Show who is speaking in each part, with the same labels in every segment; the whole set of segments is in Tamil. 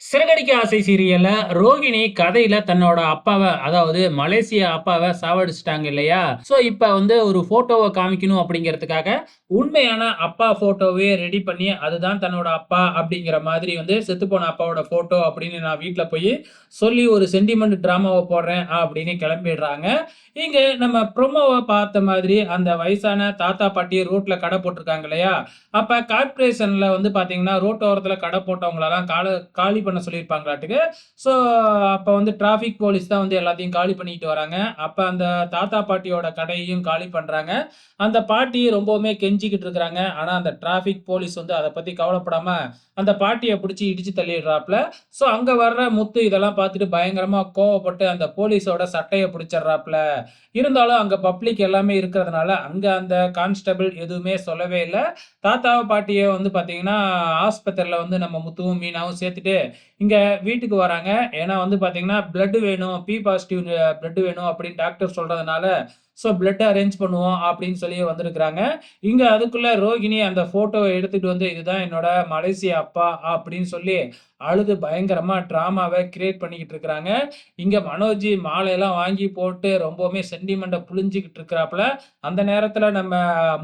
Speaker 1: சிறகடிக்க ஆசை சீரியல்ல ரோகிணி கதையில தன்னோட அப்பாவ, அதாவது மலேசிய அப்பாவ சாவடிச்சுட்டாங்க இல்லையா? ஸோ இப்ப வந்து ஒரு ஃபோட்டோவ காமிக்கணும் அப்படிங்கிறதுக்காக, உண்மையான அப்பா ஃபோட்டோவே ரெடி பண்ணி, அதுதான் தன்னோட அப்பா அப்படிங்கிற மாதிரி வந்து செத்துப்போன அப்பாவோட ஃபோட்டோ அப்படின்னு நான் வீட்ல போயி சொல்லி ஒரு சென்டிமெண்ட் டிராமாவ போடுறேன் அப்படின்னு கிளம்பிடுறாங்க. இங்க நம்ம ப்ரோமோவ பார்த்த மாதிரி அந்த வயசான தாத்தா, பாட்டி ரோட்ல கடை போட்டிருக்காங்க இல்லையா? அப்ப கார்ப்பரேஷன்ல வந்து பார்த்தீங்கன்னா, ரோட்டோரத்தில கடை போட்டவங்களலாம் காலி பண்ண சொல்லியிருப்பாங்களாட்டுக்கு. ஸோ, அப்ப வந்து டிராஃபிக் போலீஸ் தான் வந்து எல்லாத்தையும் காலி பண்ணிட்டு வராங்க. அப்ப அந்த தாத்தா, பாட்டியோட கடையையும் காலி பண்றாங்க. அந்த பாட்டி ரொம்பவுமே கெஞ்சிக்கிட்டு இருக்கிறாங்க. ஆனா, அந்த டிராஃபிக் போலீஸ் வந்து அத பத்தி கவலைப்படாம, அந்த பாட்டிய புடிச்சு இடிச்சு தள்ளிடுறாப்ல. ஸோ, அங்க வர்ற முத்து இதெல்லாம் பார்த்துட்டு பயங்கரமா கோவப்பட்டு அந்த போலீஸோட சட்டைய புடிச்சிடுறாப்ல. இருந்தாலும் அங்க பப்ளிக் எல்லாமே இருக்கிறதுனால, அங்க அந்த கான்ஸ்டபிள் எதுவுமே சொல்லவே இல்ல. தாத்தாவ, பாட்டிய வந்து பார்த்தீங்கன்னா, ஆஸ்பத்திரியில வந்து நம்ம முத்துவும், மீனாவும் சேர்த்துட்டு, இங்க வீட்டுக்கு வராங்க. ஏன்னா வந்து பார்த்தீங்கன்னா, பிளட் வேணும். பி பாசிட்டிவ் பிளட் வேணும் அப்படின்னு டாக்டர் சொல்றதுனால, ஸோ பிளட் அரேஞ்ச் பண்ணுவோம் அப்படின்னு சொல்லி வந்திருக்கிறாங்க. இங்க அதுக்குள்ள ரோகிணி அந்த ஃபோட்டோவ எடுத்துட்டு வந்து, இதுதான் என்னோட மலேசிய அப்பா அப்படின்னு சொல்லி, அழுது பயங்கரமா ட்ராமாவ கிரியேட் பண்ணிக்கிட்டு இருக்கிறாங்க. இங்க மனோஜ் மாலையெல்லாம் வாங்கி போட்டு ரொம்பவுமே சென்டிமெண்ட்ட புழிஞ்சுகிட்டு இருக்கிறாப்ல. அந்த நேரத்துல நம்ம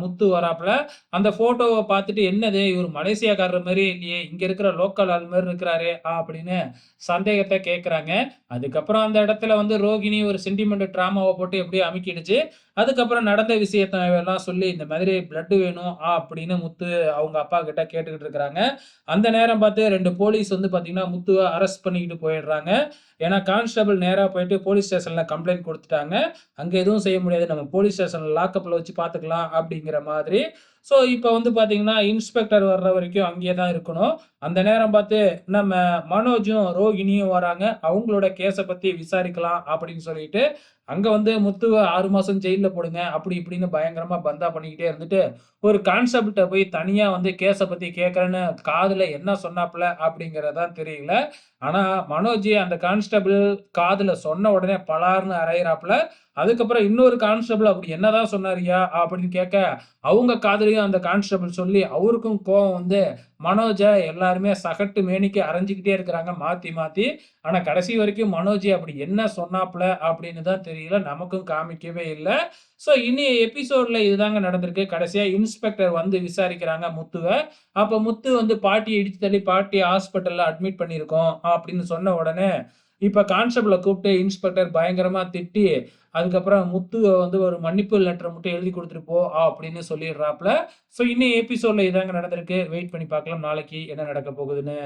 Speaker 1: முத்து வராப்ல. அந்த ஃபோட்டோவ பார்த்துட்டு, "என்னது இவரு மலேசியாக்காரர் மாரியே இல்லையே! இங்க இருக்கிற லோக்கல் ஆள் மாரி இருக்கிறாரே!" அப்படின்னு சந்தேகத்த கேட்கறாங்க. அதுக்கப்புறம் அந்த இடத்துல வந்து ரோகிணி ஒரு சென்டிமெண்ட் ட்ராமாவ போட்டு எப்படியோ அமுக்கிடுச்சு. அதுக்கப்புறம் நடந்த விஷயத்த எல்லாம் சொல்லி, "இந்த மாதிரி பிளட் வேணும்" அப்படின்னு முத்து அவங்க அப்பா கிட்ட கேட்டுக்கிட்டு இருக்கிறாங்க. அந்த நேரம் பார்த்து 2 போலீஸ் வந்து பார்த்தீங்கன்னா, முத்துவ அரெஸ்ட் பண்ணிக்கிட்டு போயிடுறாங்க. ஏன்னா கான்ஸ்டபிள் நேரா போயிட்டு போலீஸ் ஸ்டேஷன்ல கம்ப்ளைண்ட் குடுத்துட்டாங்க. அங்க எதுவும் செய்ய முடியாது. நம்ம போலீஸ் ஸ்டேஷன்ல லாக்கப்ல வச்சு பார்த்துக்கலாம் அப்படிங்கிற மாதிரி. ஸோ, இப்ப வந்து பார்த்தீங்கன்னா, இன்ஸ்பெக்டர் வர்ற வரைக்கும் அங்கேயே தான் இருக்கணும். அந்த நேரம் பார்த்து நம்ம மனோஜும், ரோகிணியும் வராங்க. அவங்களோட கேஸ பத்தி விசாரிக்கலாம் அப்படின்னு சொல்லிட்டு, அங்க வந்து முத்துவ 6 மாசம் ஜெயில்ல போடுங்க, அப்படி இப்படின்னு பயங்கரமா பந்தா பண்ணிக்கிட்டே இருந்துட்டு, ஒரு கான்ஸ்டபிள்ட்ட போய் தனியா வந்து கேஸ பத்தி கேட்கிறேன்னு காதுல என்ன சொன்னாப்ல அப்படிங்கிறது தான் தெரியல. ஆனா, மனோஜ் அந்த கான்ஸ்டபிள் காதுல சொன்ன உடனே பலார்ன்னு அறையிறாப்ல. அதுக்கப்புறம் இன்னொரு கான்ஸ்டபிள் "அப்படி என்னதான் சொன்னாருய்யா?" அப்படின்னு கேட்க, அவங்க காதுலயும் அந்த கான்ஸ்டபிள் சொல்லி, அவருக்கும் கோவம் வந்து மனோஜ எல்லாருமே சகட்டு மேனிக்கு அறைஞ்சுக்கிட்டே இருக்கிறாங்க மாத்தி மாத்தி. ஆனா, கடைசி வரைக்கும் மனோஜ் அப்படி என்ன சொன்னாப்ல அப்படின்னு தான் தெரியல. நமக்கும் காமிக்கவே இல்ல. ஸோ, இனி எபிசோட்ல இதுதாங்க நடந்திருக்கு. கடைசியா இன்ஸ்பெக்டர் வந்து விசாரிக்கிறாங்க முத்துவ. அப்ப முத்து வந்து பாட்டிய இடிச்சு தள்ளி பாட்டிய ஹாஸ்பிட்டல்ல அட்மிட் பண்ணியிருக்கோம் அப்படின்னு சொன்ன உடனே, இப்ப கான்ஸ்டபிள கூப்பிட்டு இன்ஸ்பெக்டர் பயங்கரமா திட்டி, அதுக்கப்புறம் முத்துவ வந்து ஒரு மன்னிப்பு லெட்டர் மட்டும் எழுதி குடுத்துட்டு போ அப்படின்னு சொல்லிடுறாப்ல. ஸோ, இன்னி எபிசோட்ல இதாங்க நடந்திருக்கு. வெயிட் பண்ணி பார்க்கலாம் நாளைக்கு என்ன நடக்க போகுதுன்னு.